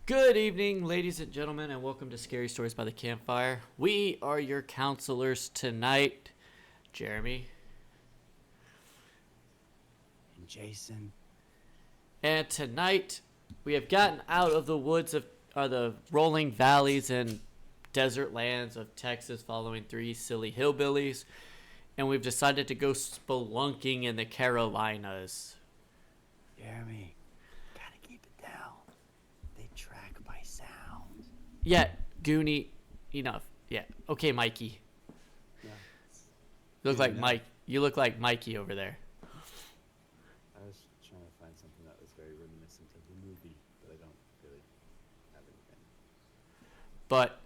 Good evening, ladies and gentlemen, and welcome to Scary Stories by the Campfire. We are your counselors tonight, Jeremy. And Jason. And tonight, we have gotten out of the woods of the rolling valleys and desert lands of Texas following three silly hillbillies, and we've decided to go spelunking in the Carolinas. Jeremy, gotta keep it down. They track by sound. Yeah, Goonie, enough. Yeah, okay, Mikey. Yeah. You look Good like enough. Mike. You look like Mikey over there. I was trying to find something that was very reminiscent of the movie, but I don't really have anything. But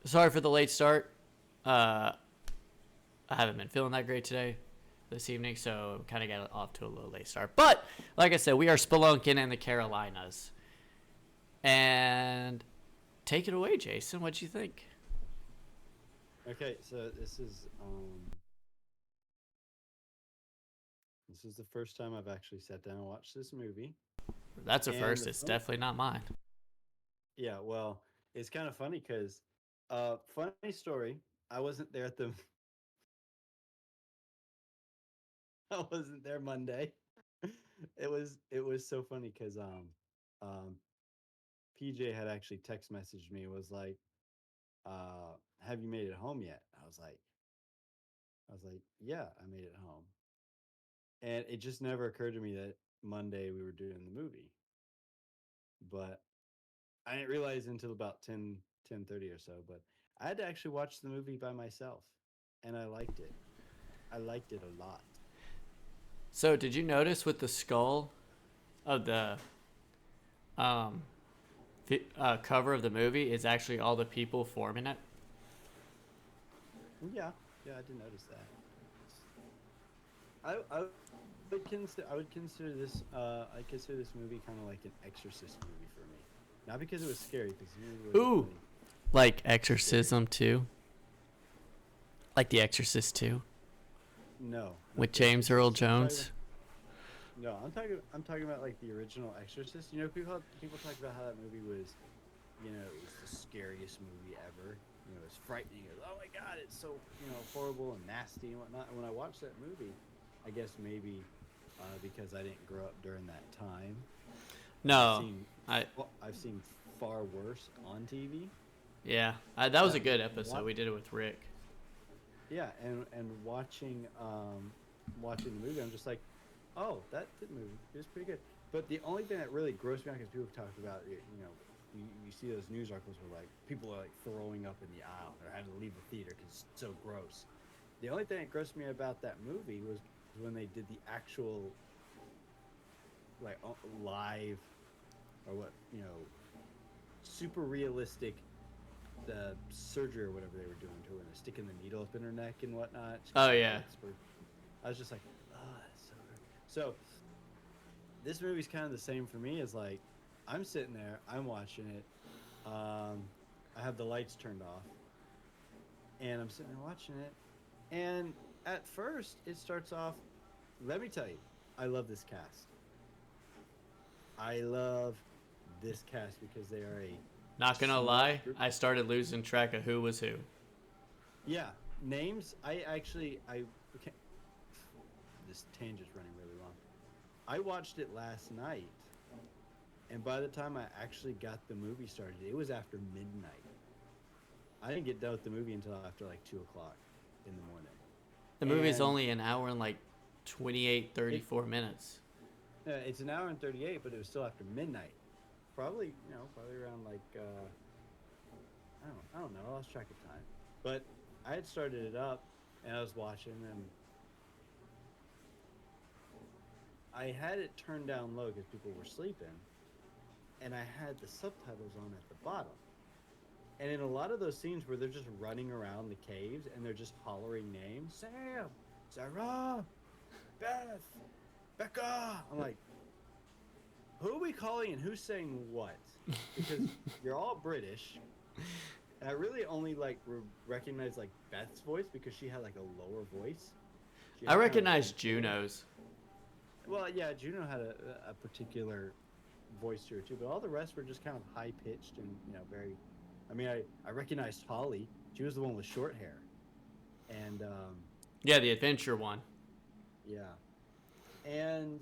sorry for the late start. I haven't been feeling that great today, this evening, so kind of got off to a little late start. But like I said, we are spelunking in the Carolinas, and take it away, Jason. What'd you think? Okay, so this is the first time I've actually sat down and watched this movie. That's a And first. the It's fun, definitely not mine. yeah, well, it's kind of funny because funny story, I wasn't there at the I wasn't there Monday. It was so funny because um PJ had actually text messaged me, was like, have you made it home yet? I was like, yeah, I made it home. And it just never occurred to me that Monday we were doing the movie. But I didn't realize until about 10:30 or so, but I had to actually watch the movie by myself and I liked it. I liked it a lot. So, did you notice with the skull of the um, cover of the movie is actually all the people forming it? Yeah, yeah, I did notice that. I I would consider this I consider this movie kind of like an exorcist movie for me. Not because it was scary, because the movie wasn't Ooh, really like scary. Exorcism 2, like The Exorcist 2 No, with not The James Earl Exorcist. I'm talking about Jones. no, I'm talking about like the original Exorcist. People talk about how that movie was, it was the scariest movie ever. It's frightening. Oh my god, it's so horrible and nasty and whatnot. And when I watched that movie, I guess maybe because I didn't grow up during that time, I've No, seen I I've seen far worse on TV. yeah, that was a That good episode. what We did it with Rick. Yeah, and watching the movie, I'm just like, oh, that movie is pretty good. But the only thing that really grossed me out, because people talk about it, you see those news articles where like people are like throwing up in the aisle or had to leave the theater because it's so gross. The only thing that grossed me about that movie was when they did the actual like live, or what, super realistic, the surgery or whatever they were doing to her, and they're sticking the needle up in her neck and whatnot. She got Oh the yeah. blood spurt. I was just like, oh, that's so good. So this movie's kind of the same for me. As like, I'm sitting there, I'm watching it. I have the lights turned off, and I'm sitting there watching it. And at first, it starts off. Let me tell you, I love this cast. I love this cast because they are a Not gonna smart lie, group. I started losing track of who was who. Yeah, names. I okay, this tangent's running really long. I watched it last night, and by the time I actually got the movie started, it was after midnight. I didn't get done with the movie until after like 2 o'clock in the morning, The movie's and only an hour and like 28, it 34 minutes. it's an hour and 38, but it was still after midnight. Probably around like I don't know. I lost track of time, but I had started it up, and I was watching, and I had it turned down low because people were sleeping, and I had the subtitles on at the bottom. And in a lot of those scenes where they're just running around the caves and they're just hollering names, Sam, Sarah, Beth, Becca. I'm like, who are we calling and who's saying what? Because you're all British. And I really only like recognize like Beth's voice because she had like a lower voice. She I had kind of recognize like a lower. Juno's. Well, yeah, Juno had a particular voice to her too, but all the rest were just kind of high pitched and very. I mean, I recognized Holly. She was the one with short hair, and Yeah, the adventure one. yeah, and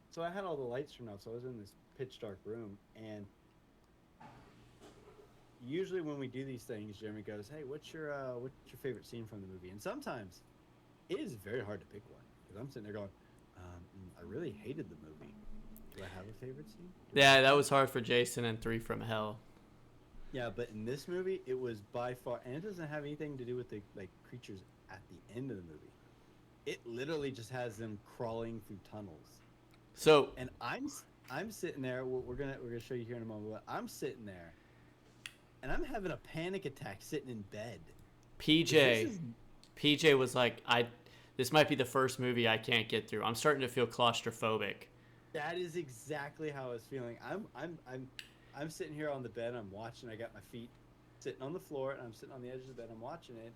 so I had all the lights turned off, so I was in this pitch dark room, and usually when we do these things, Jeremy goes, "Hey, what's your favorite scene from the movie?" And sometimes it is very hard to pick one because I'm sitting there going, "I really hated the movie. Do I have a favorite scene?" Yeah, that was hard for Jason and Three from Hell. Yeah, but in this movie, it was by far, and it doesn't have anything to do with the creatures at the end of the movie. It literally just has them crawling through tunnels, So and I'm sitting there. We're gonna show you here in a moment. But I'm sitting there, and I'm having a panic attack sitting in bed. PJ, PJ was like, this might be the first movie I can't get through. I'm starting to feel claustrophobic. That is exactly how I was feeling. I'm sitting here on the bed. I'm watching. I got my feet sitting on the floor, and I'm sitting on the edge of the bed. I'm watching it,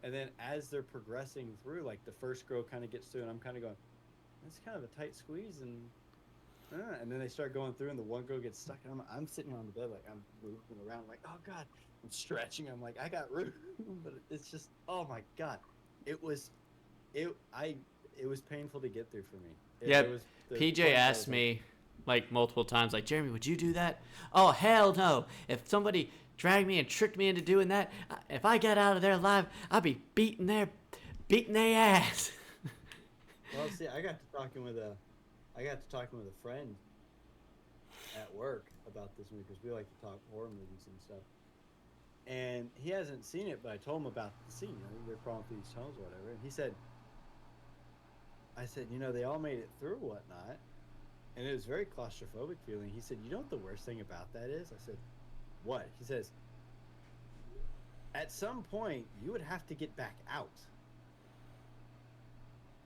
and then as they're progressing through, like the first girl kind of gets through, and I'm kind of going, "That's kind of a tight squeeze," and then they start going through, and the one girl gets stuck, and I'm sitting on the bed like I'm moving around, like, "Oh God," I'm stretching. I'm like, "I got room," but it's just, oh my God, it was painful to get through for me. Yeah, It was PJ asked me like multiple times, like, "Jeremy, would you do that?" Oh, hell no. If somebody dragged me and tricked me into doing that, if I got out of there alive, I'd be beating their ass. Well, see, I got to talking with a friend at work about this movie because we like to talk horror movies and stuff. And he hasn't seen it, but I told him about the scene. They're crawling through these tunnels or whatever. And he said, I said, they all made it through whatnot. And it was very claustrophobic feeling. He said, you know what the worst thing about that is? I said, what? He says, at some point, you would have to get back out.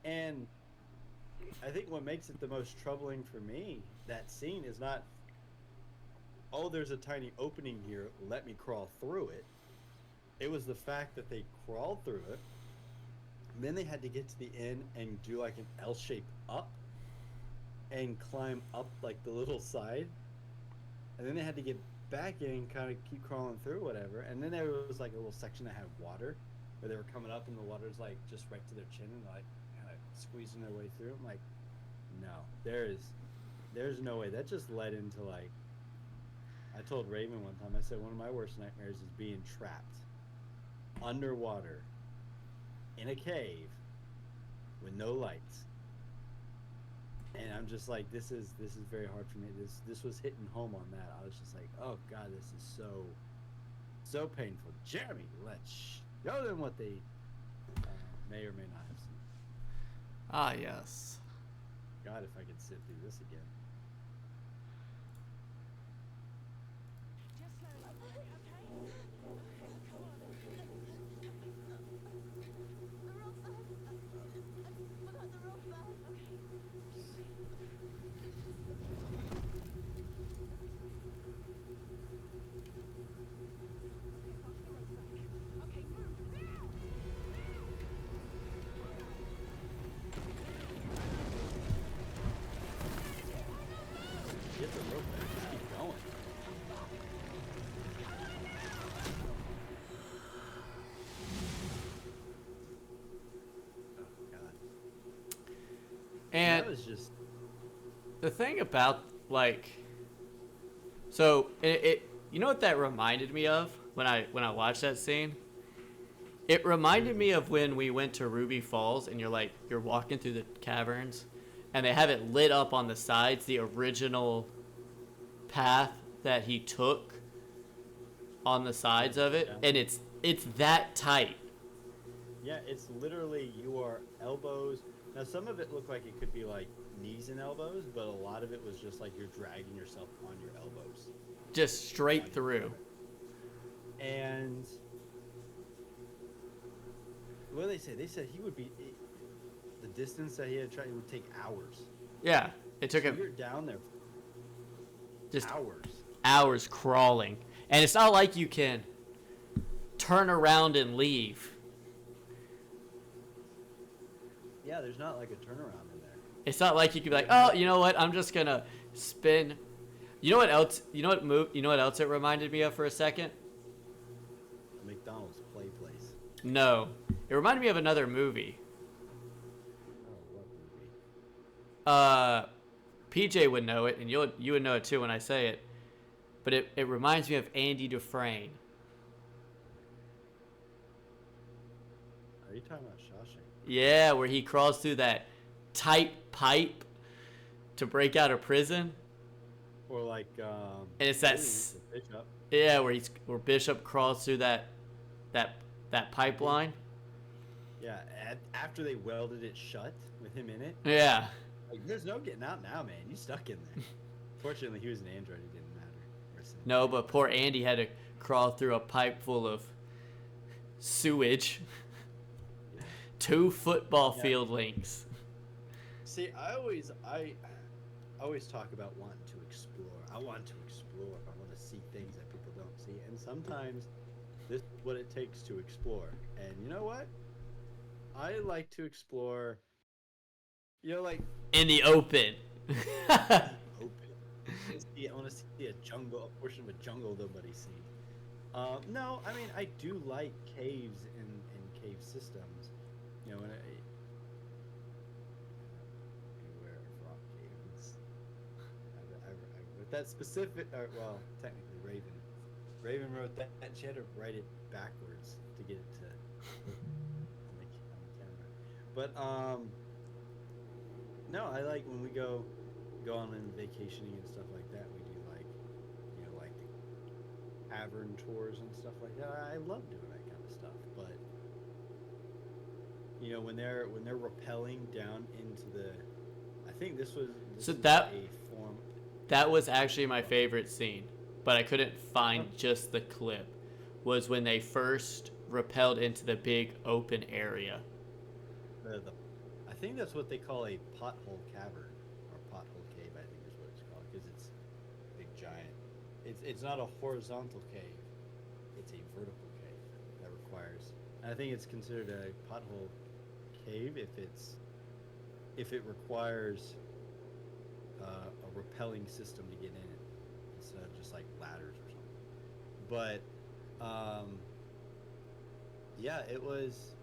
And I think what makes it the most troubling for me, that scene, is not, oh, there's a tiny opening here, let me crawl through it. It was the fact that they crawled through it, and then they had to get to the end and do like an L shape up and climb up like the little side, and then they had to get back in, kind of keep crawling through whatever, and then there was like a little section that had water where they were coming up and the water's like just right to their chin and like kind of squeezing their way through. I'm like, no, there's no way. That just led into like, I told Raven one time, I said one of my worst nightmares is being trapped underwater in a cave with no lights. And I'm just like, this is very hard for me. This was hitting home on that. I was just like, oh God, this is so painful. Jeremy, let's show them what they may or may not have seen. Ah, yes. God, if I could sit through this again. Get the rope back. Just keep going. Oh God. And that was just. the thing about like, so it you know what that reminded me of when I watched that scene? It reminded me of when we went to Ruby Falls and you're walking through the caverns and they have it lit up on the sides, the original path that he took on the sides of it, and it's that tight. Yeah, it's literally your elbows. Now, some of it looked like it could be like knees and elbows, but a lot of it was just like you're dragging yourself on your elbows. Just straight through. And what did they say? They said he would be, the distance that he had tried, it would take hours. Yeah, it took So him you're down there just hours crawling. And it's not like you can turn around and leave. Yeah, there's not like a turnaround in there. It's not like you can be like, oh, you know what? I'm just going to spin. You know what else? You know what else it reminded me of for a second? A McDonald's play place. No, it reminded me of another movie. Oh, what movie? Uh, PJ would know it, and you would know it too when I say it. But it reminds me of Andy Dufresne. Are you talking about Shawshank? Yeah, where he crawls through that tight pipe to break out of prison, Or like, and it's that the Bishop. yeah where Bishop crawls through that pipeline. Yeah, after they welded it shut with him in it. Yeah. Like, there's no getting out now, man. You stuck in there. Fortunately, he was an android. It didn't matter. No, but poor Andy had to crawl through a pipe full of sewage. 2 football field lengths. See, I always talk about wanting to explore. I want to explore. I want to see things that people don't see. And sometimes this is what it takes to explore. And you know what? I like to explore, like In the open. open. I want to see a portion of a jungle nobody's seen. No, I mean, I do like caves and cave systems. Anywhere rock caves. I wrote that specific, technically Raven wrote that, and she had to write it backwards to get it to on the camera. But no, I like when we go on vacationing and stuff like that. We do like the cavern tours and stuff like that. I love doing that kind of stuff. But when they're rappelling down into the, I think this was a form. That was actually my favorite scene, but I couldn't find just the clip. Was when they first rappelled into the big open area. I think that's what they call a pothole cavern or pothole cave. I think is what it's called because it's big giant. It's not a horizontal cave; it's a vertical cave that requires. And I think it's considered a pothole cave if it requires a rappelling system to get in it instead of just like ladders or something. But yeah, it was.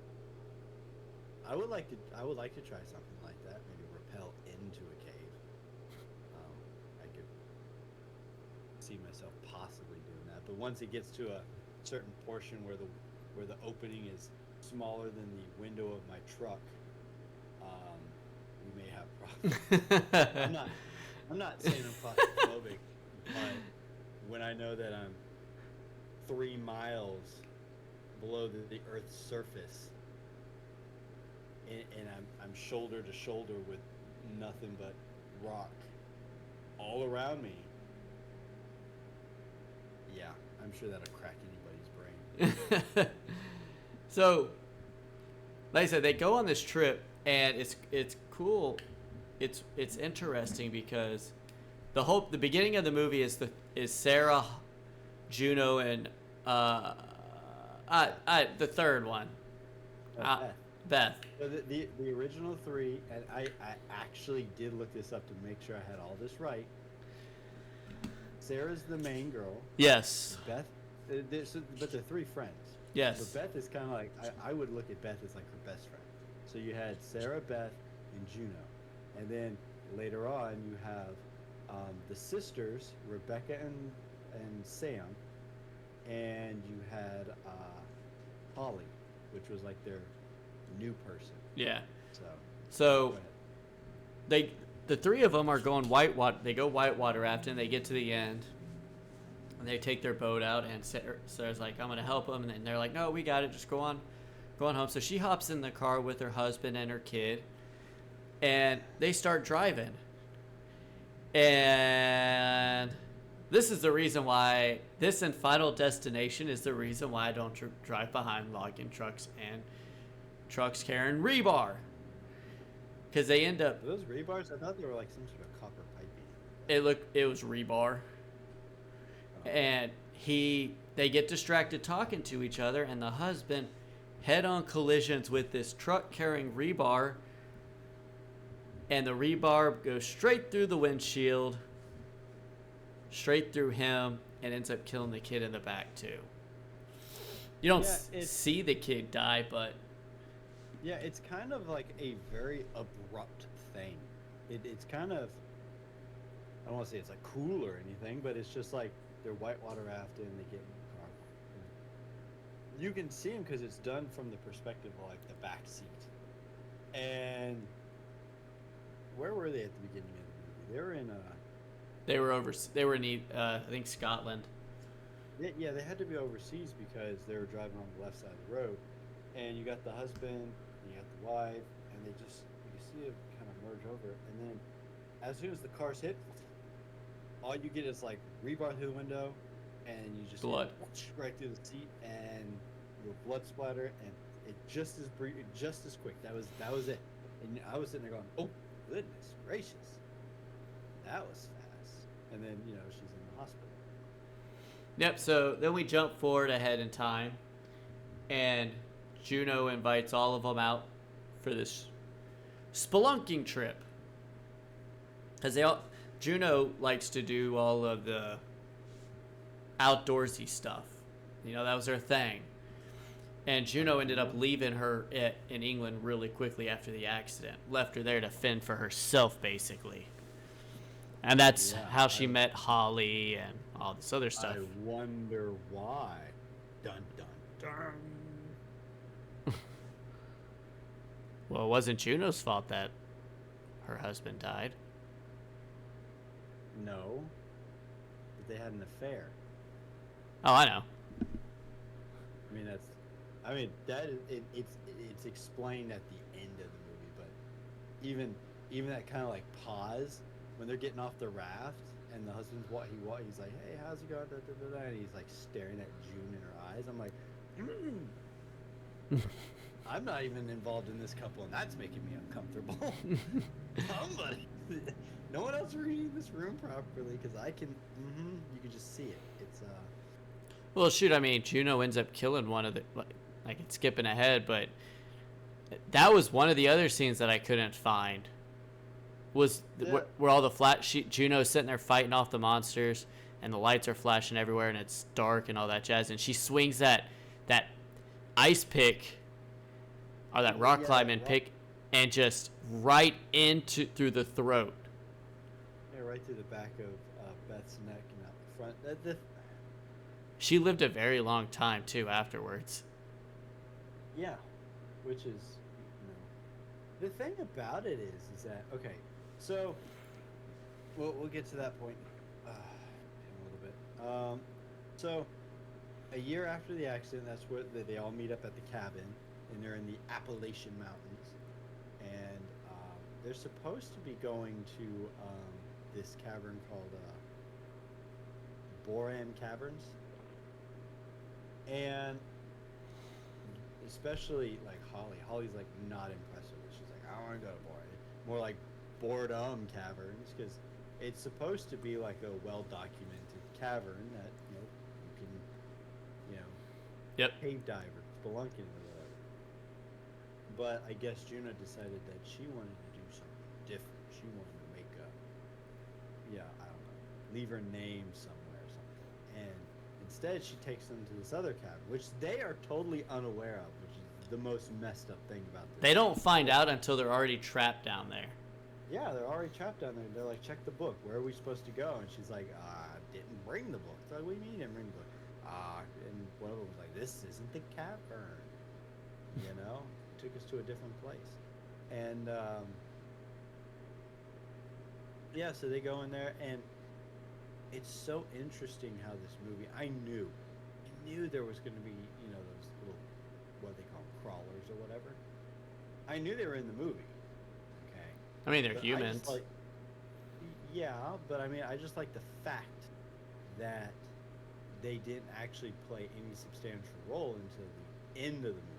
I would like to try something like that. Maybe rappel into a cave. I could see myself possibly doing that. But once it gets to a certain portion where the opening is smaller than the window of my truck, we may have problems. I'm not saying I'm claustrophobic, but when I know that I'm 3 miles below the Earth's surface, and I'm shoulder to shoulder with nothing but rock all around me. Yeah, I'm sure that'll crack anybody's brain. So, like I said, they go on this trip, and it's cool. It's interesting because the beginning of the movie is Sarah, Juno, and the third one, Beth. So the original 3, and I actually did look this up to make sure I had all this right. Sarah's the main girl. Yes. Beth, but they're 3 friends. Yes. So Beth is kind of like, I would look at Beth as like her best friend. So you had Sarah, Beth, and Juno. And then later on you have the sisters, Rebecca and Sam. And you had Holly, which was like their new person. Yeah. So the 3 of them are going whitewater. They go whitewater rafting. They get to the end, and they take their boat out. And Sarah's like, "I'm gonna help them," and they're like, "No, we got it. Just go on home." So she hops in the car with her husband and her kid, and they start driving. And this is the reason why this and Final Destination is the reason why I don't drive behind logging trucks and trucks carrying rebar, because they end up. Are those rebars? I thought they were like some sort of copper piping. It was rebar, and they get distracted talking to each other, and the husband head-on collisions with this truck carrying rebar, and the rebar goes straight through the windshield, straight through him and ends up killing the kid in the back too. You don't see the kid die, but yeah, it's kind of like a very abrupt thing. It's kind of, I don't want to say it's like cool or anything, but it's just like they're whitewater rafting and they get in the car. You can see them because it's done from the perspective of like the back seat. And where were they at the beginning of the movie? They were in they were in I think Scotland. yeah, they had to be overseas because they were driving on the left side of the road. And you got the husband, you got the wife, and you see it kind of merge over. And then as soon as the cars hit, all you get is like rebar through the window, and you just blood right through the seat, and the blood splatter, and it just as quick. That was it. And I was sitting there going, "Oh goodness gracious, that was fast." And then she's in the hospital. Yep. So then we jump forward ahead in time, and Juno invites all of them out for this spelunking trip because Juno likes to do all of the outdoorsy stuff. That was her thing. And Juno ended up leaving her in England really quickly after the accident. Left her there to fend for herself, basically. And that's how she met Holly and all this other stuff. I wonder why. Dun, dun, dun. Well, it wasn't Juno's fault that her husband died. No. But they had an affair. Oh, I know. It's explained at the end of the movie, but even that kind of like pause when they're getting off the raft and the husband's he's like, "Hey, how's it going?" And he's like staring at June in her eyes. I'm like, I'm not even involved in this couple, and that's making me uncomfortable. Somebody, no one else reading this room properly because I can. You can just see it. It's Well, shoot, I mean, Juno ends up killing one of the, like it's skipping ahead, but that was one of the other scenes that I couldn't find. Was where all the Juno's sitting there fighting off the monsters, and the lights are flashing everywhere, and it's dark and all that jazz, and she swings that ice pick, or that rock climbing pick, and just right through the throat. Yeah, right through the back of Beth's neck and out the front. She lived a very long time too afterwards. Yeah, which is, the thing about it is that okay, so we'll get to that point in a little bit. So a year after the accident, that's where they all meet up at the cabin, and they're in the Appalachian Mountains, and they're supposed to be going to this cavern called Boran Caverns. And especially like Holly's like not impressed with it. She's like, I don't want to go to Boredom. More like Boredom Caverns, because it's supposed to be like a well-documented cavern that you can cave dive or spelunking or whatever. But I guess Juno decided that she wanted to do something different. She wanted to make I don't know, leave her name somewhere or something. And instead, she takes them to this other cabin, which they are totally unaware of, which is the most messed up thing about this. They don't find out until they're already trapped down there. Yeah, they're already trapped down there. They're like, check the book. Where are we supposed to go? And she's like, didn't bring the book. It's like, what do you mean you didn't bring the book? And one of them was like, this isn't the cavern. Took us to a different place. And, so they go in there, and it's so interesting how this movie, I knew there was going to be, those little, what they call them, crawlers or whatever. I knew they were in the movie. Okay. I mean, they're humans. But I mean, I just like the fact that they didn't actually play any substantial role until the end of the movie.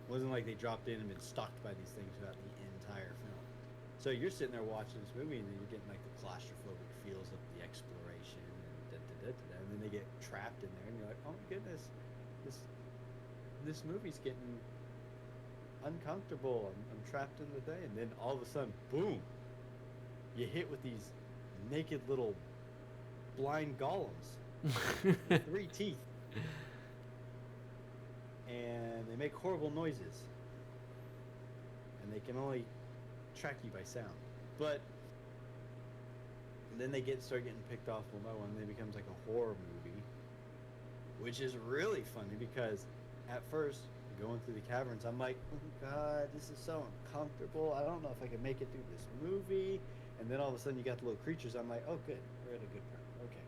It wasn't like they dropped in and been stalked by these things throughout the entire film. So you're sitting there watching this movie, and then you're getting like the claustrophobic feels of the exploration, and then they get trapped in there, and you're like, oh my goodness, this movie's getting uncomfortable. I'm trapped in the thing, and then all of a sudden, boom, you hit with these naked little blind golems with 3 teeth, and they make horrible noises, and they can only track you by sound. But then they start getting picked off one by one, and it becomes like a horror movie, which is really funny because at first, going through the caverns, I'm like, oh god, this is so uncomfortable. I don't know if I can make it through this movie. And then all of a sudden you got the little creatures. I'm like, oh good, we're at a good part. Okay,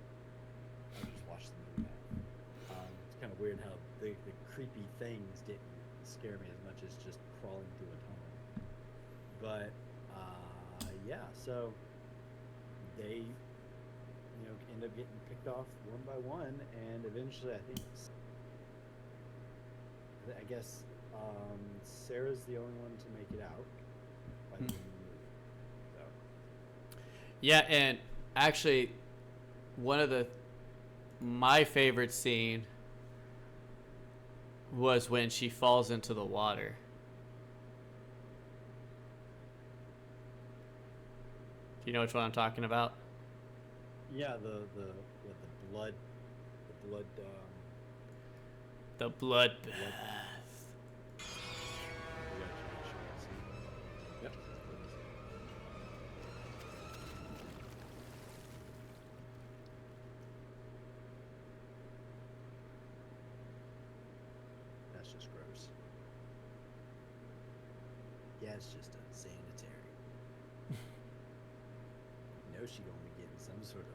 I'll just watch the movie now. It's kind of weird how the creepy things didn't scare me as much as just crawling through a tunnel. But yeah, so they end up getting picked off one by one, and eventually I guess Sarah's the only one to make it out by the end of the movie. So. Yeah, and actually, one of my favorite scene was when she falls into the water. Do you know which one I'm talking about? Yeah, the blood, the blood bath. Yep. That's just gross. Yeah, it's just unsanitary. You know she gonna be getting some sort of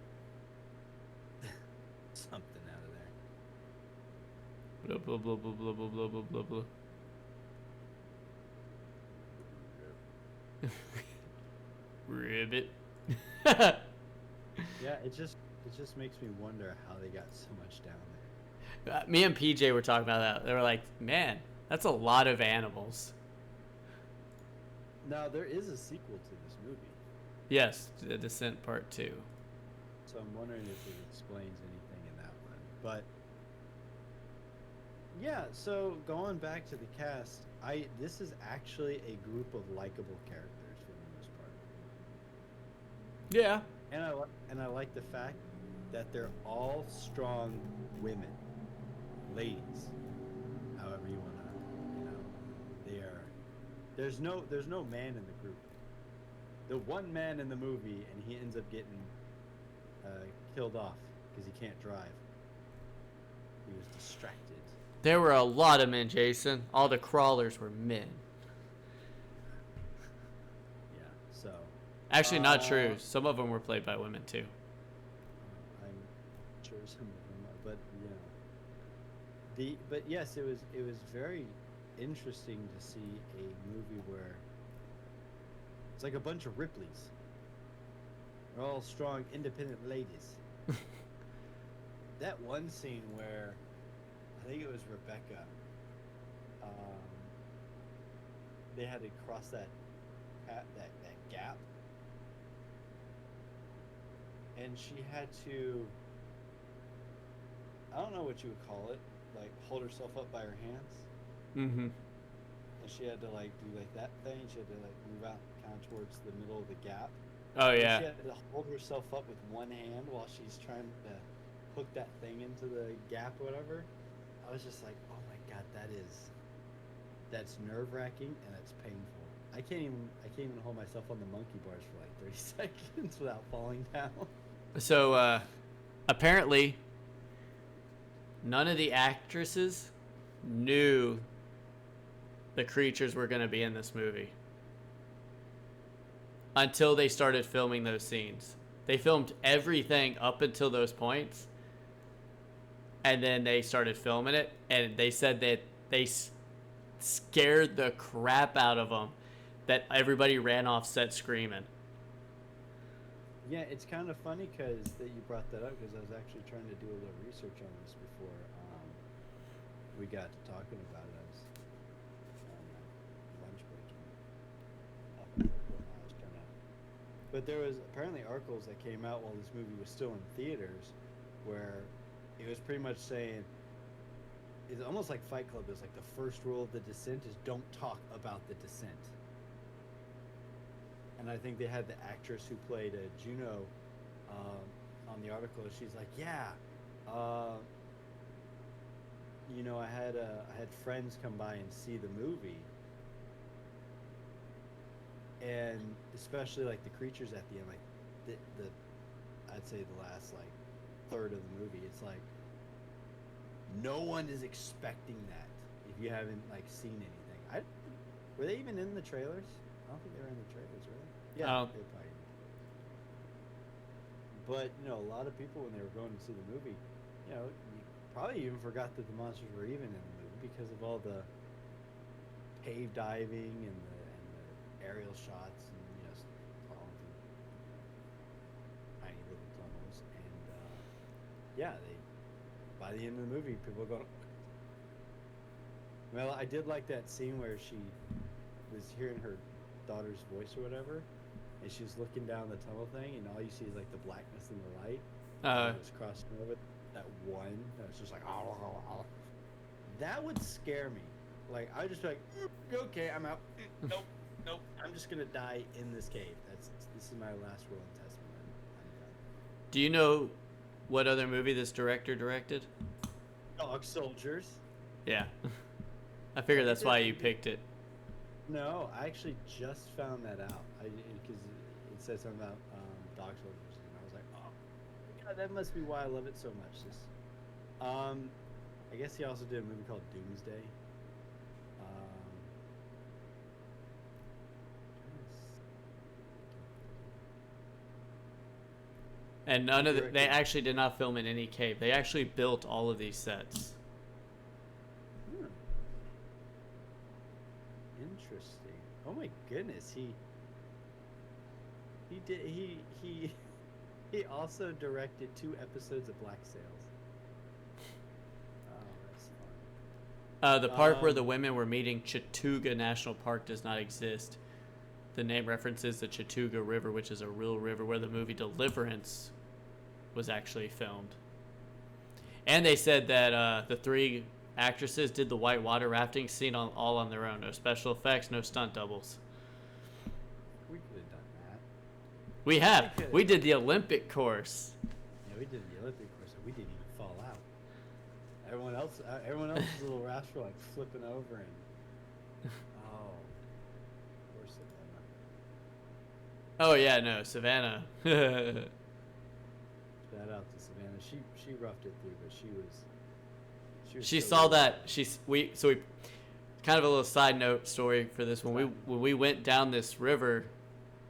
something out of there. Blah blah blah blah blah blah blah blah blah. Ribbit. Yeah, it just makes me wonder how they got so much down there. Me and PJ were talking about that. They were like, "Man, that's a lot of animals." Now there is a sequel to this movie. Yes, The Descent Part 2. So I'm wondering if it explains anything in that one. But yeah, so going back to the cast, this is actually a group of likable characters for the most part. Yeah. And I like the fact that they're all strong women, ladies, however you want to, they are. There's no man in the group. The one man in the movie, and he ends up getting killed off because he can't drive. He was distracted. There were a lot of men, Jason. All the crawlers were men. Yeah, so. Actually, not true. Some of them were played by women, too. I'm sure some of them are, but yeah. But yes, it was very interesting to see a movie where it's like a bunch of Ripleys. They're all strong, independent ladies. That one scene where I think it was Rebecca. They had to cross that gap, and she had to. I don't know what you would call it, like hold herself up by her hands. Mm-hmm. And she had to like do like that thing. She had to like move out kind of towards the middle of the gap. Oh, And yeah. she had to hold herself up with one hand while she's trying to hook that thing into the gap or whatever. I was just like, oh my god, that's nerve-wracking and that's painful. I can't even hold myself on the monkey bars for like 30 seconds without falling down. So, apparently, none of the actresses knew the creatures were going to be in this movie until they started filming those scenes. They filmed everything up until those points, and then they started filming it, and they said that they scared the crap out of them, that everybody ran off set screaming. Yeah, it's kind of funny because that you brought that up because I was actually trying to do a little research on this before we got to talking about it. I was on lunch break. But there was apparently articles that came out while this movie was still in theaters where it was pretty much saying it's almost like Fight Club. It's like the first rule of The Descent is don't talk about the descent. And I think they had the actress who played Juno on the article. She's like, yeah, I had friends come by and see the movie, and especially like the creatures at the end, like the I'd say the last like third of the movie. It's like no one is expecting that if you haven't like seen anything. Were they even in the trailers? I don't think they were in the trailers, were they? Yeah, they probably. But a lot of people when they were going to see the movie, you probably even forgot that the monsters were even in the movie because of all the cave diving and the aerial shots and crawling through tiny little tunnels and they by the end of the movie people go. Well, I did like that scene where she was hearing her daughter's voice or whatever, and she's looking down the tunnel thing, and all you see is like the blackness and the light. It was crossing over that one. That was just like, oh. That would scare me. Like I'd just be like, okay, I'm out. Nope. I'm just gonna die in this cave. This is my last will and testament. I'm done. Do you know what other movie this director directed? Dog Soldiers. Yeah. I figured that's why you picked it. No, I actually just found that out. Because it said something about Dog Soldiers, and I was like, oh, God, that must be why I love it so much. I guess he also did a movie called Doomsday. And they actually did not film in any cave. They actually built all of these sets. Interesting. Oh my goodness, he also directed 2 episodes of Black Sails. Oh, that's fun. The park where the women were meeting, Chattooga National Park, does not exist. The name references the Chattooga River, which is a real river where the movie Deliverance was actually filmed. And they said that the 3 actresses did the whitewater rafting scene all on their own. No special effects, no stunt doubles. We could have done that. We have. We did the Olympic course. Yeah, we did the Olympic course, and we didn't even fall out. Everyone else's little rafts were like flipping over and. Oh. Poor Savannah. Oh yeah, no, Savannah. Shout out to Savannah. She roughed it through, but she saw that we kind of a little side note story for this. When we went down this river,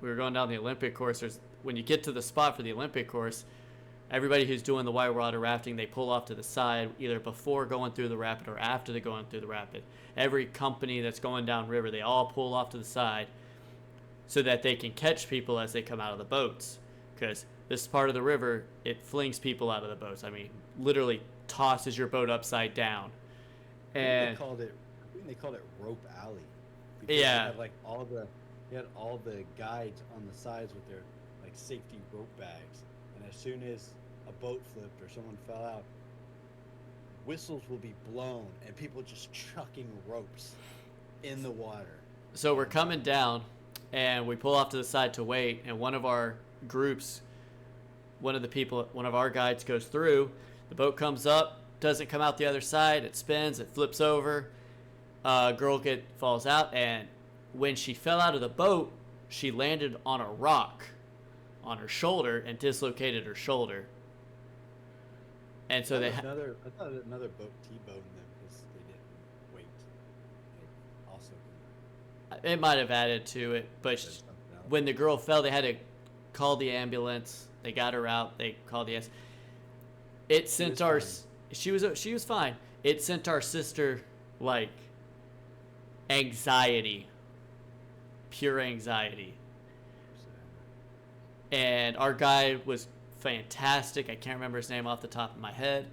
we were going down the Olympic course. When you get to the spot for the Olympic course, everybody who's doing the whitewater rafting, they pull off to the side either before going through the rapid or after they're going through the rapid. Every company that's going down river, they all pull off to the side so that they can catch people as they come out of the boats, because this part of the river, it flings people out of the boats. I mean, literally tosses your boat upside down. And they called it Rope Alley. Yeah. They had all the guides on the sides with their like safety rope bags, and as soon as a boat flipped or someone fell out, whistles will be blown and people just chucking ropes in the water. So we're coming down, and we pull off to the side to wait, and one of our guides goes through. The boat comes up, doesn't come out the other side. It spins, it flips over. Girl falls out, and when she fell out of the boat, she landed on a rock on her shoulder and dislocated her shoulder. And so I thought another boat T-boned them because they didn't wait. It might have added to it, but when the girl fell, they had to call the ambulance. They got her out. They called the She was fine. It sent our sister like anxiety, pure anxiety. And our guide was fantastic. I can't remember his name off the top of my head,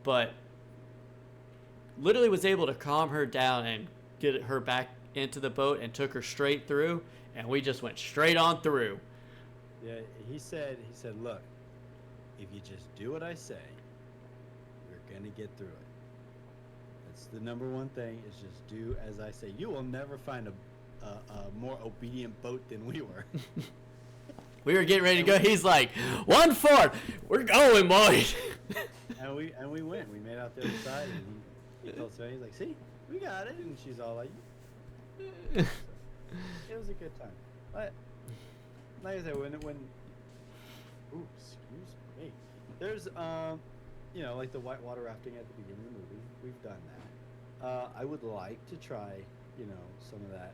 but literally was able to calm her down and get her back into the boat and took her straight through, and we just went straight on through. Yeah, he said, look, if you just do what I say, you're gonna get through it. That's the number one thing, is just do as I say. You will never find a more obedient boat than we were. We were getting ready to go. He's like, 1-4. We're going, boys. And we went. We made out the other side, and he told Sven, he's like, "See, we got it." And she's all like, so, it was a good time. But like I said, when ooh, excuse me. There's like the whitewater rafting at the beginning of the movie. We've done that. I would like to try, some of that,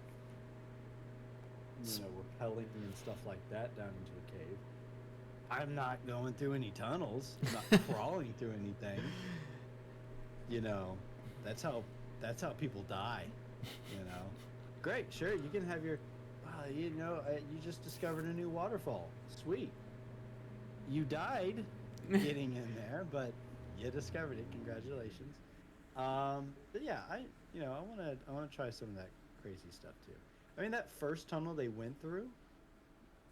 rappelling and stuff like that down into a cave. I'm not going through any tunnels. I'm not crawling through anything. That's how people die. Great, sure, you can have your. You just discovered a new waterfall. Sweet. You died getting in there, but you discovered it. Congratulations. But yeah, I want to try some of that crazy stuff too. I mean, that first tunnel they went through,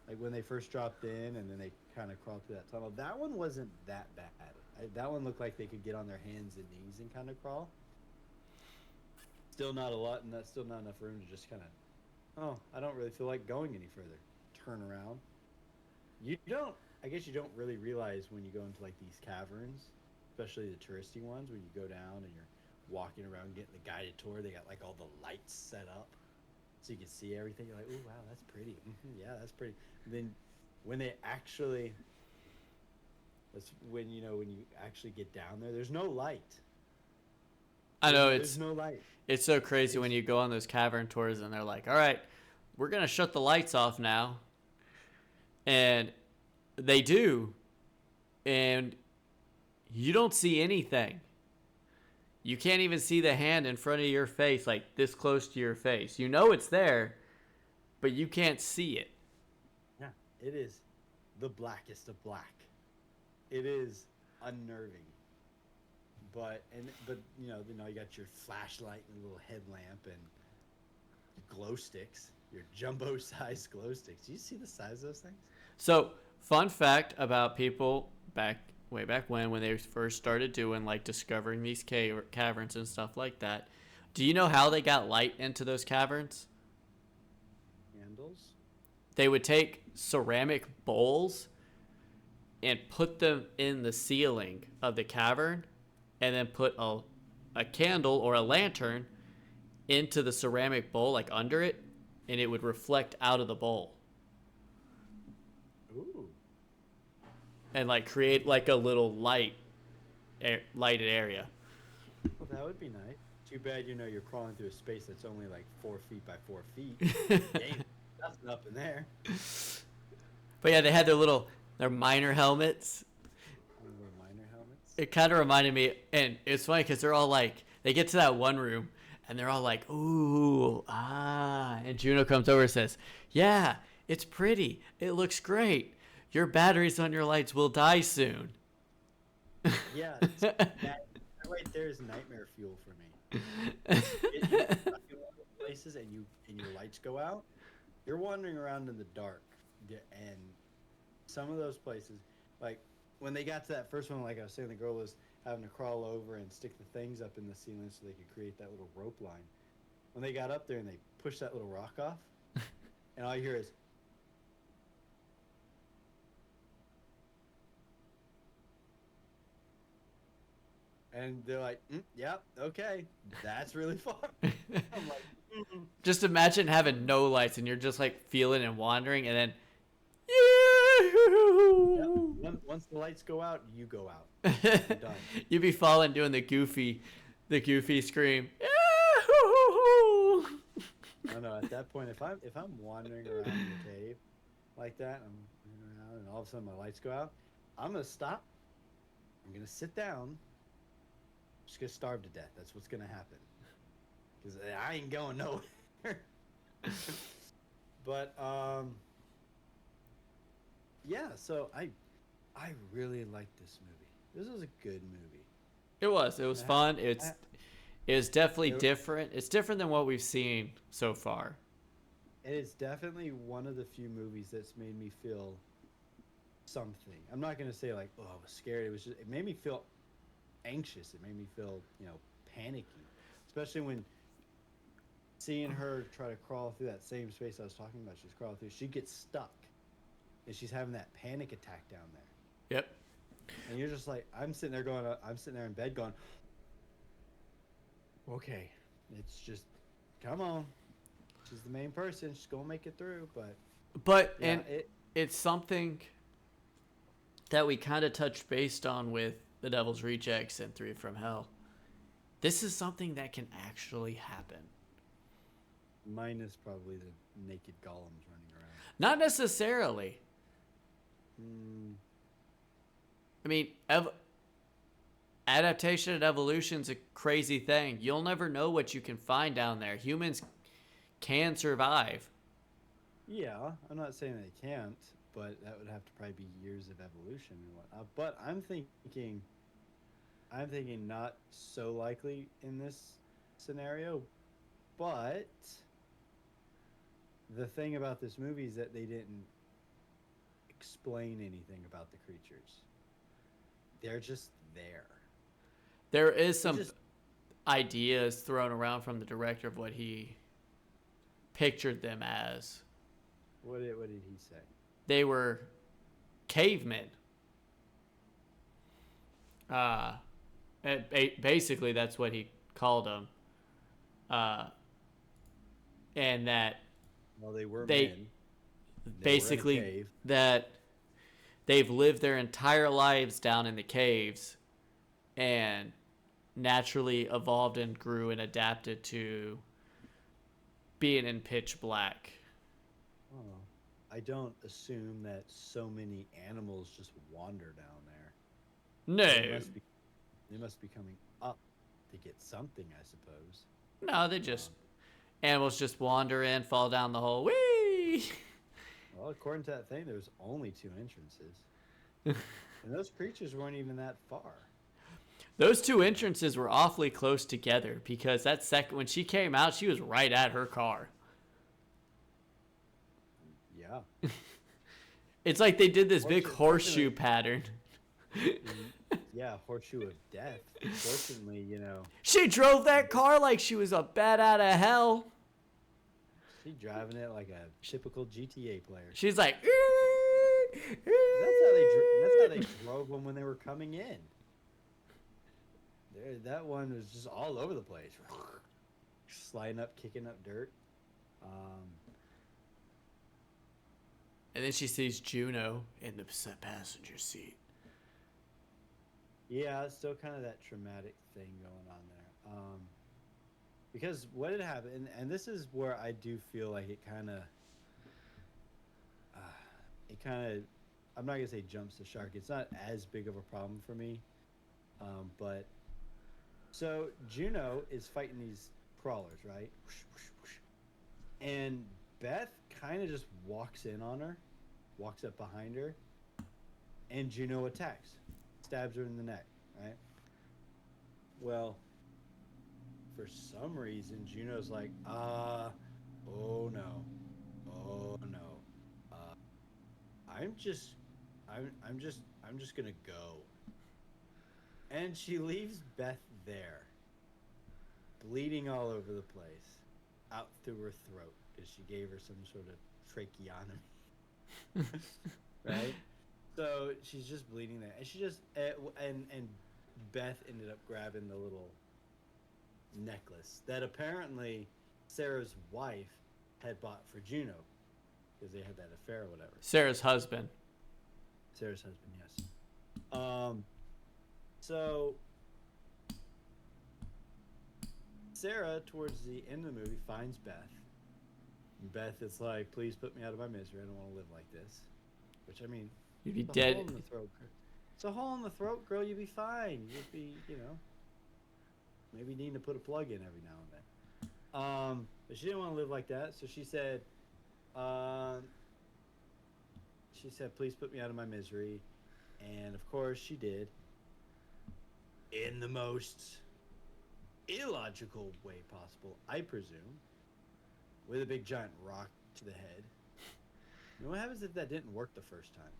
like when they first dropped in and then they kind of crawled through that tunnel, that one wasn't that bad. That one looked like they could get on their hands and knees and kind of crawl. Still not a lot, and that's still not enough room to just kind of, I don't really feel like going any further. Turn around. I guess you don't really realize when you go into like these caverns, especially the touristy ones, when you go down and you're walking around getting the guided tour, they got like all the lights set up so you can see everything. You're like, oh wow, that's pretty. Yeah, that's pretty. And then when they actually, when you actually get down there, there's no light. I know there's no light. It's so crazy when you go on those cavern tours and they're like, all right, we're going to shut the lights off now. And they do. And you don't see anything. You can't even see the hand in front of your face, like this close to your face. You know it's there, but you can't see it. Yeah, it is the blackest of black. It is unnerving. But you got your flashlight and a little headlamp and glow sticks, your jumbo-sized glow sticks. Do you see the size of those things? So, fun fact about people way back when they first started doing like discovering these caverns and stuff like that. Do you know how they got light into those caverns? Candles? They would take ceramic bowls and put them in the ceiling of the cavern and then put a candle or a lantern into the ceramic bowl, like under it, and it would reflect out of the bowl. Ooh. And like create like a little lighted area. Well, that would be nice. Too bad, you're crawling through a space that's only like 4 feet by 4 feet. Ain't nothing up in there. But yeah, they had their miner helmets. It kind of reminded me, and it's funny because they're all like, they get to that one room, and they're all like, ooh, and Juno comes over and says, yeah, it's pretty. It looks great. Your batteries on your lights will die soon. Yeah, that right there is nightmare fuel for me. You're stuck in one of those places and your lights go out, you're wandering around in the dark, and some of those places, like, when they got to that first one, like I was saying, the girl was having to crawl over and stick the things up in the ceiling so they could create that little rope line. When they got up there and they pushed that little rock off, and all you hear is, and they're like, yep, okay, that's really far. I'm like, Just imagine having no lights and you're just like feeling and wandering, and then yeah, once the lights go out, you go out. You're done. You'd be falling doing the goofy scream. I don't know. At that point, if I'm wandering around in the cave like that, I'm moving around, and all of a sudden my lights go out, I'm gonna stop. I'm gonna sit down. I'm just gonna starve to death. That's what's gonna happen. Because I ain't going nowhere. But yeah. So I really liked this movie. This was a good movie. It was fun. It's definitely different. It's different than what we've seen so far. And it's definitely one of the few movies that's made me feel something. I'm not gonna say like, oh, I was scared. It made me feel anxious. It made me feel, panicky. Especially when seeing her try to crawl through that same space I was talking about. She's crawling through. She gets stuck and she's having that panic attack down there. Yep. And you're just like, I'm sitting there in bed going, okay, it's just, come on. She's the main person. She's going to make it through. But yeah, and it's something that we kind of touched based on with The Devil's Rejects and Three from Hell. This is something that can actually happen. minus probably the naked golems running around. Not necessarily. I mean, adaptation and evolution's a crazy thing. You'll never know what you can find down there. Humans can survive. Yeah, I'm not saying they can't, but that would have to probably be years of evolution and whatnot. But I'm thinking not so likely in this scenario. But the thing about this movie is that they didn't explain anything about the creatures. They're just there. There is some ideas thrown around from the director of what he pictured them as. What did he say? They were cavemen. Basically, that's what he called them. And that Well, they were they men. basically were in a cave. that they've lived their entire lives down in the caves and naturally evolved and grew and adapted to being in pitch black. Oh, I don't assume that so many animals just wander down there. No. They must be coming up to get something, I suppose. No, they just animals just wander in, fall down the hole. Whee! Well, according to that thing, there's only 2 entrances. And those creatures weren't even that far. Those 2 entrances were awfully close together because that second when she came out, she was right at her car. Yeah. It's like they did this big horseshoe pattern. Yeah, horseshoe of death. Fortunately, She drove that car like she was a bat out of hell. she's driving it like a typical GTA player. She's like, That's how they drove them when they were coming in. That one was just all over the place, sliding up, kicking up dirt. And then she sees Juno in the passenger seat. Yeah, it's still kind of that traumatic thing going on there. Because what had happened, and this is where I do feel like it kind of, I'm not gonna say jumps the shark. It's not as big of a problem for me, but so Juno is fighting these crawlers, right? And Beth kind of just walks in on her, walks up behind her, and Juno attacks, stabs her in the neck, right? Well, for some reason, Juno's like, oh no, I'm just gonna go, and she leaves Beth there, bleeding all over the place, out through her throat because she gave her some sort of tracheotomy, right? So she's just bleeding there, and she just and Beth ended up grabbing the little necklace that apparently Sarah's wife had bought for Juno because they had that affair or whatever. Sarah's husband, yes. So Sarah, towards the end of the movie, finds Beth. And Beth is like, "Please put me out of my misery. I don't want to live like this." Which, I mean, you'd be it's a dead. hole in the throat. It's a hole in the throat, girl. You'd be fine. You'd be, maybe need to put a plug in every now and then. But she didn't want to live like that, so she said, "Please put me out of my misery," and of course she did, in the most illogical way possible, I presume, with a big giant rock to the head. You know what happens if that didn't work the first time?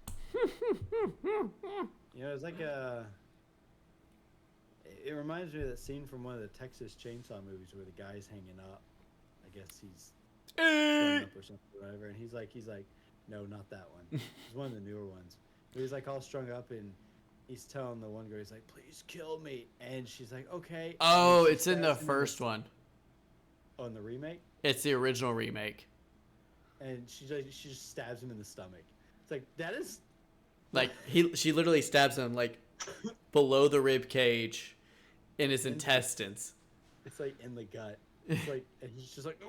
It's like it reminds me of that scene from one of the Texas Chainsaw movies where the guy's hanging up. I guess he's strung up or something or whatever, and he's like, No, not that one. It's one of the newer ones. He's like all strung up and he's telling the one girl, he's like, "Please kill me," and she's like, "Okay." Oh, She it's in the stabs him first one. On the remake, It's the original remake. and she just stabs him in the stomach. It's like that is Like she literally stabs him like below the rib cage in his intestines. It's like in the gut. It's like, and he's just like,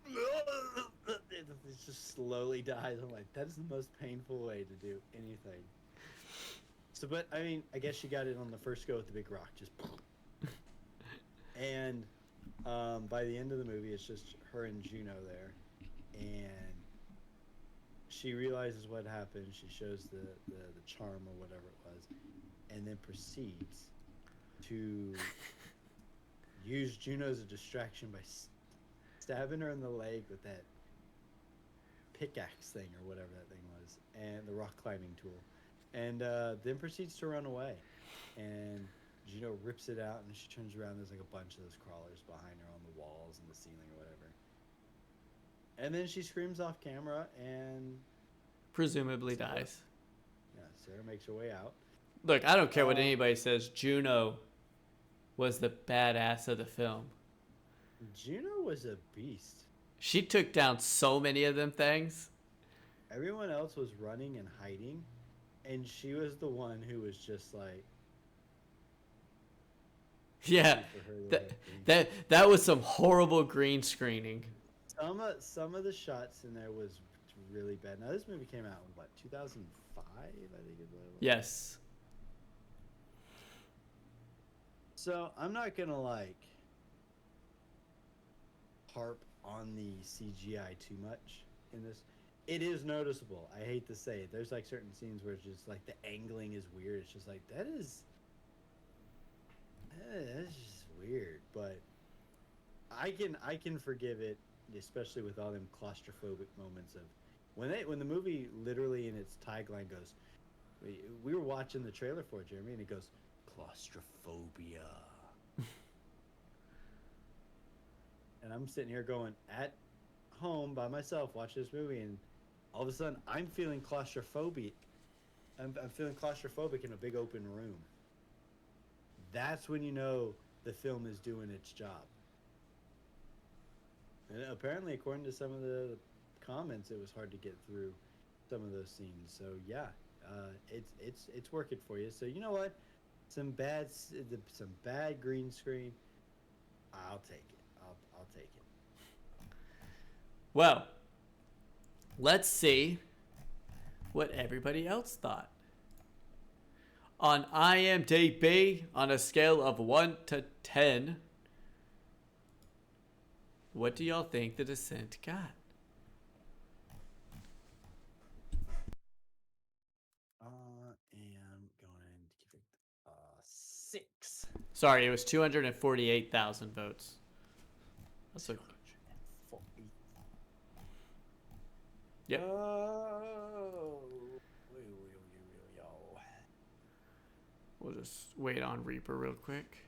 it just slowly dies. I'm like, that is the most painful way to do anything. So, but I mean, I guess she got it on the first go with the big rock, just. And by the end of the movie, it's just her and Juno there, and she realizes what happened. She shows the charm or whatever it was, and then proceeds to use Juno as a distraction by stabbing her in the leg with that pickaxe thing or whatever that thing was, and the rock climbing tool, and then proceeds to run away. And Juno rips it out, and she turns around. There's like a bunch of those crawlers behind her on the walls and the ceiling or whatever. And then she screams off camera and Presumably dies. Yeah, Sarah makes her way out. Look, I don't care what anybody says. Juno was the badass of the film. Juno was a beast. She took down so many of them things. Everyone else was running and hiding, and she was the one who was just like, yeah, that was some horrible green screening. Some of the shots in there was really bad. Now this movie came out in what, 2005? I think it was. Yes. So I'm not gonna like harp on the CGI too much in this. It is noticeable. I hate to say it. There's like certain scenes where it's just like the angling is weird. It's just like that's just weird. But I can forgive it, especially with all them claustrophobic moments of when the movie literally in its tagline goes. We were watching the trailer for it, Jeremy, and it goes claustrophobia. And I'm sitting here going at home by myself, watching this movie, and all of a sudden I'm feeling claustrophobic. I'm feeling claustrophobic in a big open room. That's when you know the film is doing its job. And apparently, according to some of the comments, it was hard to get through some of those scenes. So yeah, it's working for you. So you know what? Some bad green screen. I'll take it. I'll take it. Well, let's see what everybody else thought. On IMDb, on a scale of 1 to 10, what do y'all think The Descent got? I am going to give it 6. Sorry, it was 248,000 votes. That's a... Yep. We'll just wait on Reaper real quick.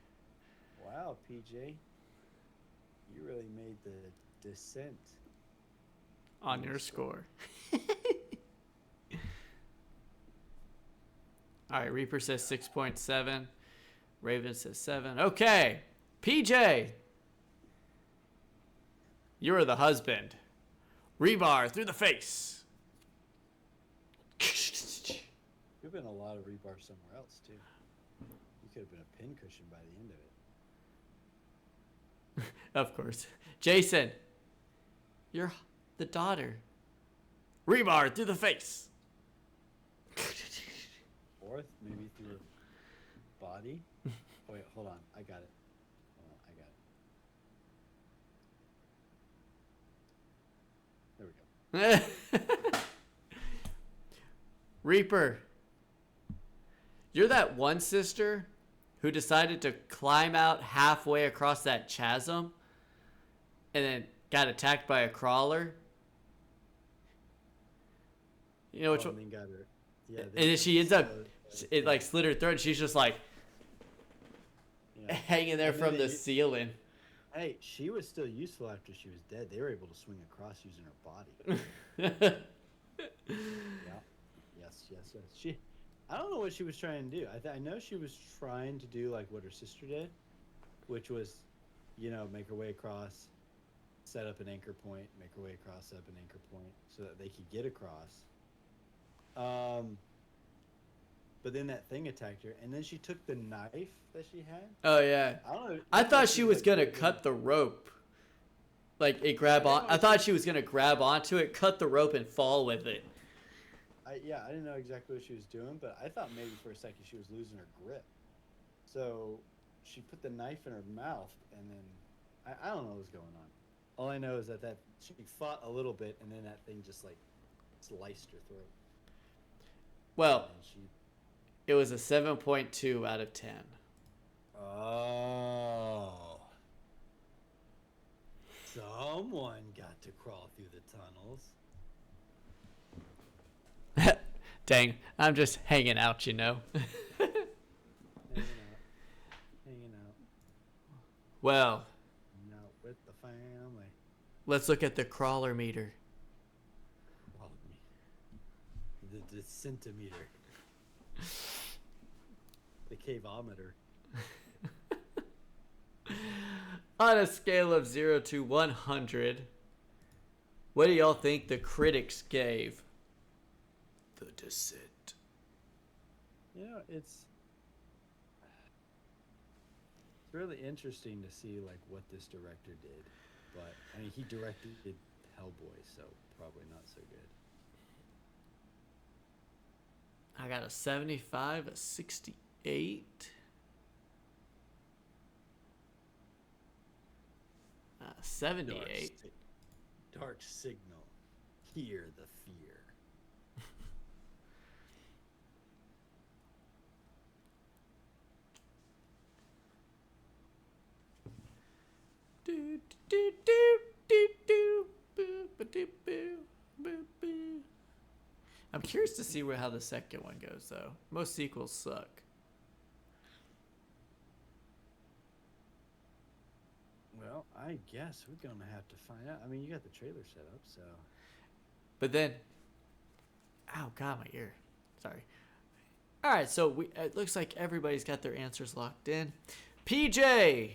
Wow, PJ. You really made the descent. On your score. Alright, Reaper says 6.7. Raven says 7. Okay. PJ. You're the husband. Rebar through the face. Could have been a lot of rebar somewhere else, too. You could have been a pincushion by the end of it. Of course. Jason. You're the daughter. Rebar through the face. Fourth, maybe through her body. Oh, wait, hold on. I got it. There we go. Reaper. You're that one sister who decided to climb out halfway across that chasm and then got attacked by a crawler. You know which one? And then got her. Yeah, and then she ends up, it like slit her throat. And she's just like hanging there from the ceiling. Hey, she was still useful after she was dead. They were able to swing across using her body. Yeah. Yes, yes, yes. I don't know what she was trying to do. I know she was trying to do like what her sister did, which was, make her way across, set up an anchor point, make her way across, set up an anchor point, so that they could get across. Um, but then that thing attacked her, and then she took the knife that she had. Oh yeah. I I don't know if thought she she was was like gonna good in. cut the rope. Like it grab Yeah, on. no, I thought she was gonna grab onto it, cut the rope, and fall with it. I didn't know exactly what she was doing, but I thought maybe for a second she was losing her grip. So she put the knife in her mouth, and then I don't know what was going on. All I know is that she fought a little bit, and then that thing just like sliced her throat, Well, and she. it was a 7.2 out of 10. Oh, someone got to crawl through the tunnels. Dang, I'm just hanging out, you know. Hanging out, hanging out, Well, hanging out with the family. let's look at the crawler meter. Crawl me. The centimeter. The caveometer. On a scale of 0 to 100, what do y'all think the critics gave The Descent? It's really interesting to see like what this director did, but I mean he directed Hellboy, so probably not so good. I got a 75, a 68, a 78. Dark signal. Hear the fear. Do, do, do, do, do, boo, ba, do, boo, boo, boo. I'm curious to see how the second one goes, though. Most sequels suck. Well, I guess we're gonna have to find out. I mean, you got the trailer set up, so. But then, ow, God, my ear. Sorry. All right, so it looks like everybody's got their answers locked in. PJ,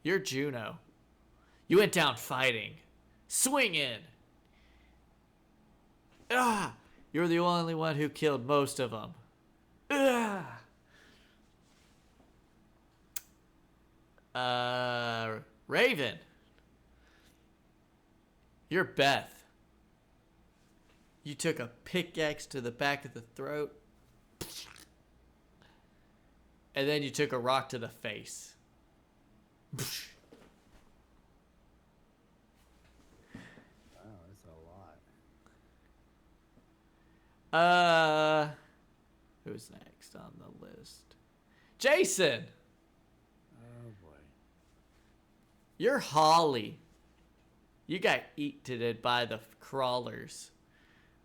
you're Juno. You went down fighting, swinging. Ah, you're the only one who killed most of them. Ah. Raven, you're Beth. You took a pickaxe to the back of the throat, and then you took a rock to the face. Wow, that's a lot. Who's next on the list? Jason, Oh boy. you're Holly. You got eaten by the crawlers.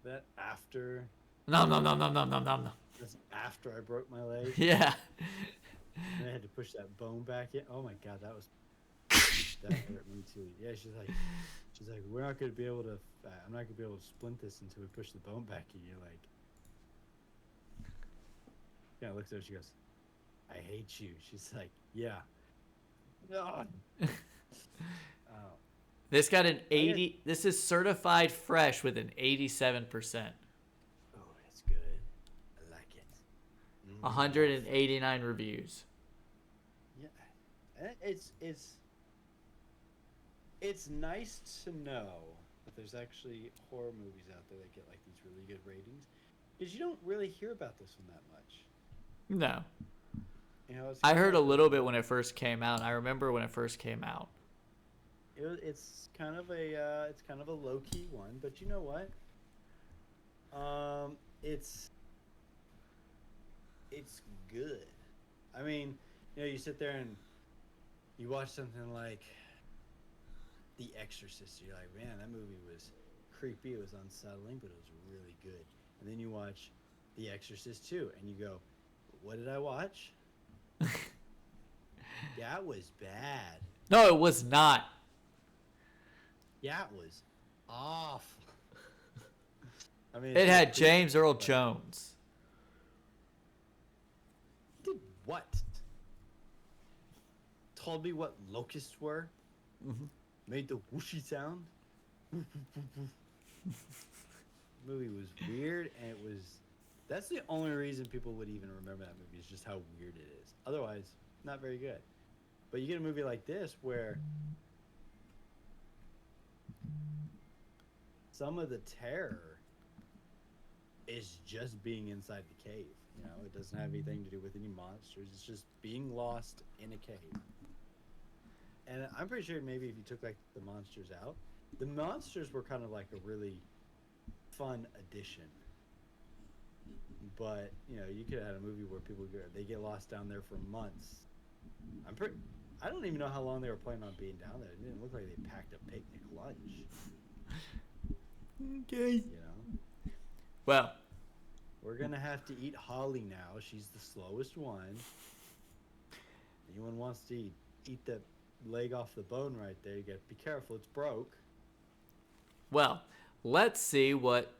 That after. Nom nom nom nom nom nom nom. That's after I broke my leg. Yeah. And I had to push that bone back in. Oh my god, that hurt me too. Yeah, she's like, we're not gonna be able to. I'm not gonna be able to splint this until we push the bone back in. You're like, yeah. Looks at her. She goes, I hate you. She's like, yeah. No. Oh. This got an 80. This is certified fresh with an 87%. Oh, it's good. I like it. 189 reviews. Yeah, it's nice to know that there's actually horror movies out there that get like these really good ratings, because you don't really hear about this one that much. No. It's I kinda heard a like little bit when it first came out. I remember when it first came out. it's kind of a low key one, but you know what? It's good. I mean, you sit there and you watch something like The Exorcist. You're like, man, that movie was creepy. It was unsettling, but it was really good. And then you watch The Exorcist 2, and you go, what did I watch? That was bad. No, it was not. That was awful. I mean, it's It still had creepy, James Earl but Jones. did what? Told me what locusts were. Made the whooshy sound. Movie was weird, and it was. That's the only reason people would even remember that movie is just how weird it is. Otherwise, not very good. But you get a movie like this where some of the terror is just being inside the cave. You know, it doesn't have anything to do with any monsters. It's just being lost in a cave. And I'm pretty sure maybe if you took like the monsters out, the monsters were kind of like a really fun addition. But you know, you could have had a movie where people they get lost down there for months. I don't even know how long they were planning on being down there. It didn't look like they packed a picnic lunch. Okay. You know, Well, we're gonna have to eat Holly now. She's the slowest one. Anyone wants to eat the leg off the bone right there, you gotta be careful. It's broke. well, let's see what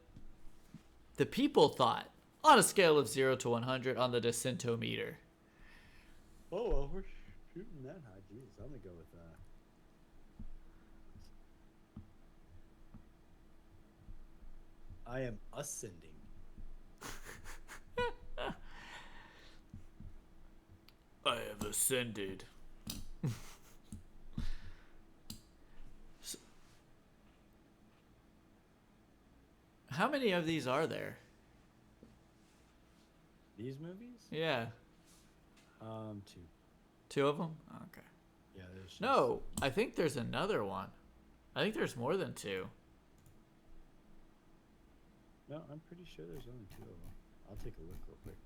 the people thought on a scale of 0 to 100 on the Decentometer. Oh well, we're shooting that high. Jesus, I'm gonna go with I am ascending. I have ascended. How many of these are there? These movies? Yeah. Two. Two of them? Okay. Yeah, there's just... No, I think there's another one. I think there's more than two. No, I'm pretty sure there's only two of them. I'll take a look real quick.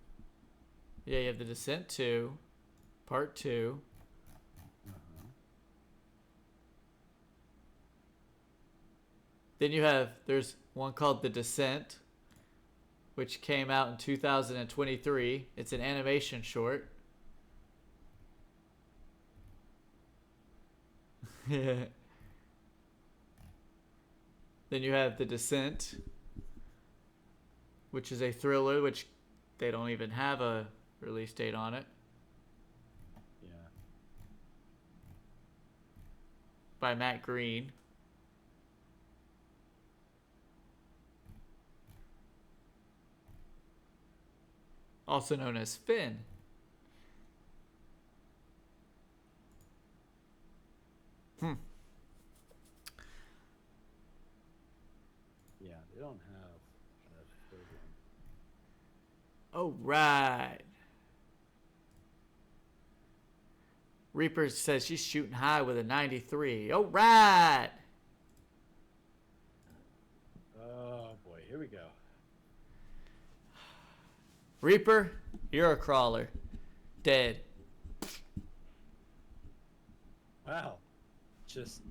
Yeah, you have The Descent 2, Part 2. Uh-huh. Then there's one called The Descent, which came out in 2023. It's an animation short. Then you have The Descent, which is a thriller, which they don't even have a release date on it, Yeah. by Matt Green. Also known as Finn. Yeah, they don't have a third one. Oh, right. Reaper says she's shooting high with a 93. Oh, right. Oh boy, here we go. Reaper, you're a crawler. Dead. Wow. Just.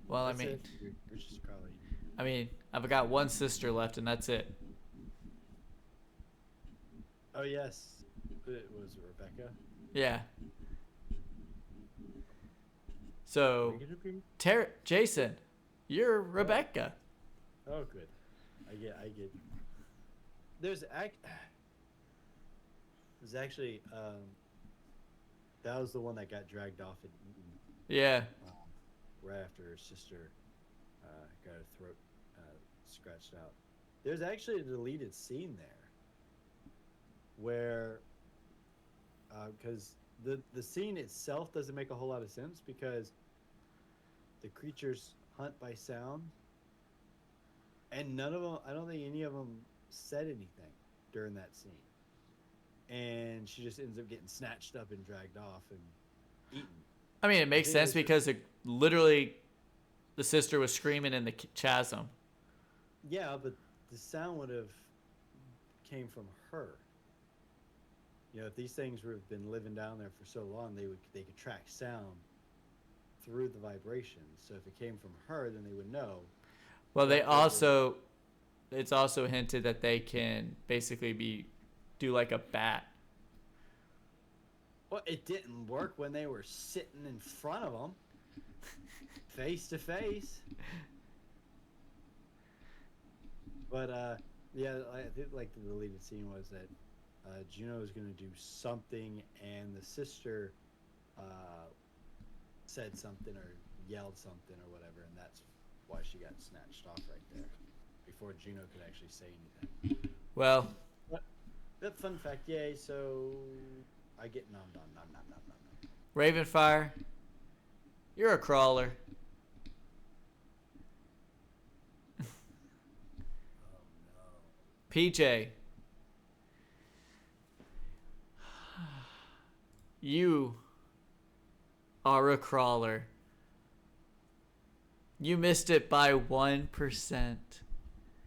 Well, That's it. You're just probably. I've got one sister left, and that's it. Oh yes, it was Rebecca. Yeah. So, Jason, you're Rebecca. Oh, good. I get. There's actually that was the one that got dragged off and eaten Yeah. right after her sister got her throat scratched out. There's actually a deleted scene there where because the scene itself doesn't make a whole lot of sense because the creatures hunt by sound, and none of them, I don't think any of them said anything during that scene, and she just ends up getting snatched up and dragged off and eaten. It makes sense because literally the sister was screaming in the chasm. Yeah, but the sound would have came from her. You know, if these things would have been living down there for so long, they could track sound through the vibrations. So if it came from her, then they would know. Well, it's also hinted that they can basically do like a bat. Well, it didn't work when they were sitting in front of them, face to face. But yeah, I think like the deleted scene was that Juno was going to do something, and the sister said something or yelled something or whatever, and that's why she got snatched off right there before Juno could actually say anything. Well, But that fun fact, yay! So I get nom nom nom nom nom nom nom. Ravenfire, you're a crawler. Oh no! PJ, you are a crawler. You missed it by 1%.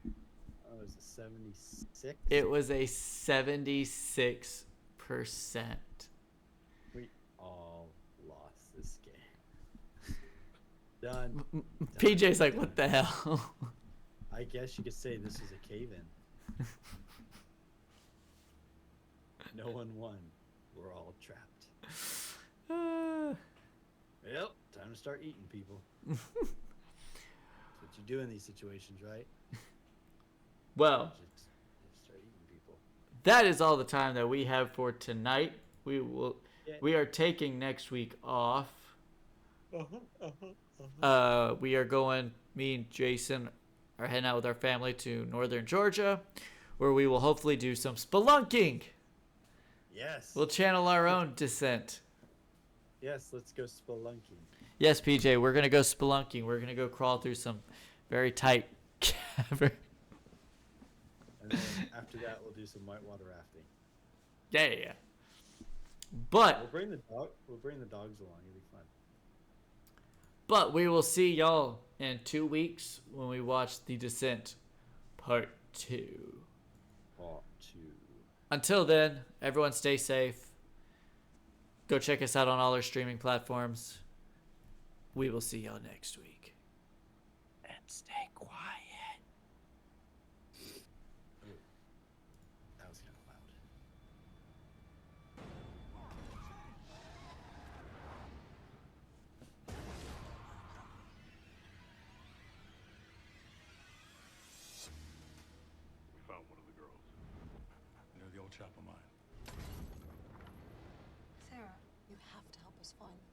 Oh, it was a 76. It was a 76%. We all lost this game. Done. PJ's like, what the hell? I guess you could say this is a cave-in. No one won. We're all trapped. Yep, time to start eating people. That's what you do in these situations, right? Well, Just start eating people. that is all the time that we have for tonight. We Yeah. are taking next week off. We are going, me and Jason are heading out with our family to northern Georgia, where we will hopefully do some spelunking. Yes. We'll channel our own descent. Yes, let's go spelunking. Yes, PJ, we're going to go spelunking. We're going to go crawl through some very tight cavern. And then after that, we'll do some whitewater rafting. Yeah. But We'll bring the dog. We'll bring the dogs along. It'll be fun. But we will see y'all in 2 weeks when we watch The Descent Part 2. Part 2. Until then, everyone stay safe. Go check us out on all our streaming platforms. We will see y'all next week. And stay quiet. Ooh, that was kind of loud. We found one of the girls. Near the old chapel mine. Sarah, you have to help us find them.